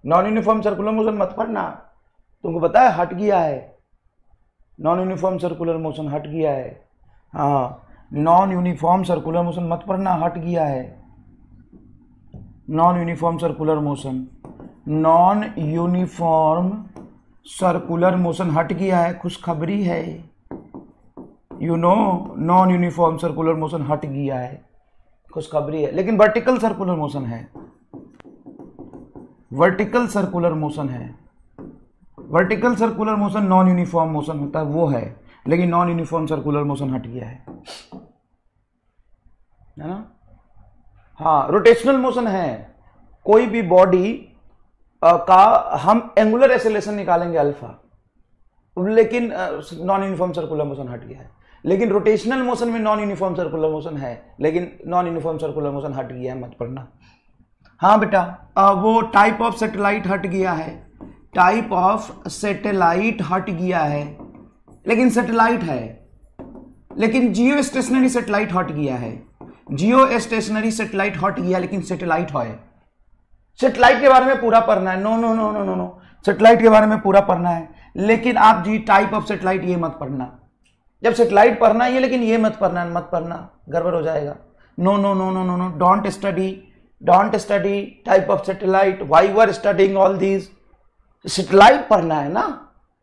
Non uniform circular motion मत पढ़ना, तुमको पता है हट गया है, नॉन यूनिफॉर्म सर्कुलर मोशन हट गया है। हाँ, नॉन यूनिफॉर्म सर्कुलर मोशन मत पढ़ना, हट गया है। Non uniform circular motion, non uniform circular motion हट गया है, खुशखबरी है। You know, non uniform circular motion हट गया है, खुशखबरी है। लेकिन वर्टिकल सर्कुलर मोशन है, वर्टिकल सर्कुलर मोशन है। Vertical circular motion non uniform motion होता है, वो है। लेकिन नॉन यूनिफॉर्म सर्कुलर मोशन हट गया है ना। हाँ, रोटेशनल मोशन है। कोई भी बॉडी का हम एंगुलर एक्सेलरेशन निकालेंगे अल्फा, लेकिन नॉन यूनिफॉर्म सर्कुलर मोशन हट गया है। लेकिन रोटेशनल मोशन में नॉन यूनिफॉर्म सर्कुलर मोशन है, लेकिन नॉन यूनिफॉर्म सर्कुलर मोशन हट गया है, मत पढ़ना। हाँ बेटा, वो टाइप ऑफ सैटेलाइट हट गया है, टाइप ऑफ सैटेलाइट हट गया है। लेकिन सैटेलाइट है, लेकिन जियो स्टेशनरी सैटेलाइट हट गया है। जियो स्टेशनरी सैटेलाइट हट गया, लेकिन सैटेलाइट है। सैटेलाइट के बारे में पूरा पढ़ना है। No no no no no no, satellite के बारे में पूरा पढ़ना है, लेकिन आप जी टाइप ऑफ सैटेलाइट ये मत पढ़ना। जब सैटेलाइट पढ़ना है, लेकिन ये मत पढ़ना, मत पढ़ना, गड़बड़ हो जाएगा। No no no no no no, don't study type of satellite, why you are studying all these. Satellite पढ़ना है ना,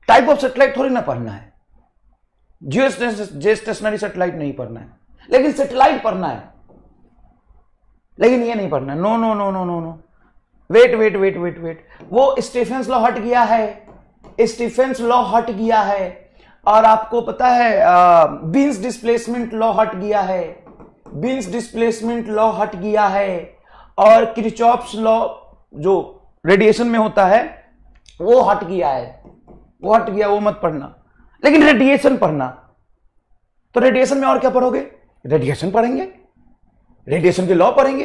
टाइप ऑफ सैटेलाइट थोड़ी ना पढ़ना है। जियो स्टेशनरी सैटेलाइट नहीं पढ़ना है, लेकिन सैटेलाइट पढ़ना है, लेकिन ये नहीं पढ़ना। No no no no no no, wait wait wait wait wait, वो स्टीफेंस लॉ हट गया है, स्टीफेंस लॉ हट गया है। और आपको पता है बीन्स डिस्प्लेसमेंट लॉ हट गया है, बीन्स डिस्प्लेसमेंट लॉ हट गया है। और किरचॉफ्स लॉ जो रेडिएशन में होता है वो हट गया है, वो हट गया, वो मत पढ़ना। लेकिन रेडिएशन पढ़ना। तो रेडिएशन में और क्या पढ़ोगे? रेडिएशन पढ़ेंगे, रेडिएशन के लॉ पढ़ेंगे।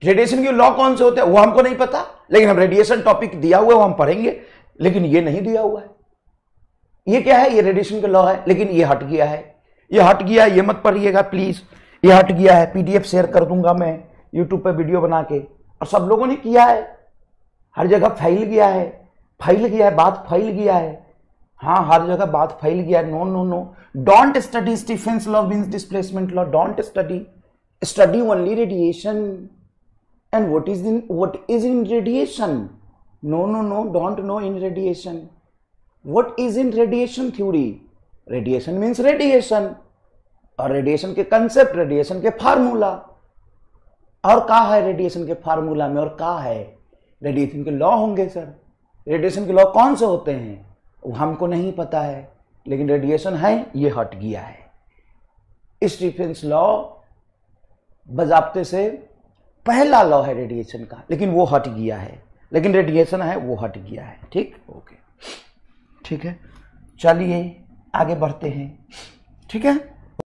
रेडिएशन के लॉ कौन से होते हैं वो हमको नहीं पता, लेकिन हम रेडिएशन टॉपिक दिया हुआ है वो हम पढ़ेंगे। लेकिन ये नहीं दिया हुआ है, ये क्या है? ये रेडिएशन के लॉ है, लेकिन ये हट गया है, ये हट गया है, ये मत पढ़िएगा प्लीज। ये हट गया है, पीडीएफ शेयर कर दूंगा मैं यूट्यूब पे वीडियो बना के, और सब लोगों ने किया है, हर जगह फैल गया है, फैल गया है, बात फैल गया है। हाँ, हर जगह बात फैल गया है। No no no, don't study Stefan's law, Wien's displacement law, don't study, study only radiation and what is in radiation. No no no, don't no in radiation. What is in radiation theory? Radiation means radiation, और radiation के concept, radiation के formula, और क्या है radiation के formula में, और क्या है रेडिएशन के लॉ होंगे सर। रेडिएशन के लॉ कौन से होते हैं वो हमको नहीं पता है, लेकिन रेडिएशन है, ये हट गया है। स्टीफेंस लॉ बजाबते से पहला लॉ है रेडिएशन का, लेकिन वो हट गया है। लेकिन रेडिएशन है वो हट गया है। ठीक, ओके, ठीक है, चलिए आगे बढ़ते हैं। ठीक है।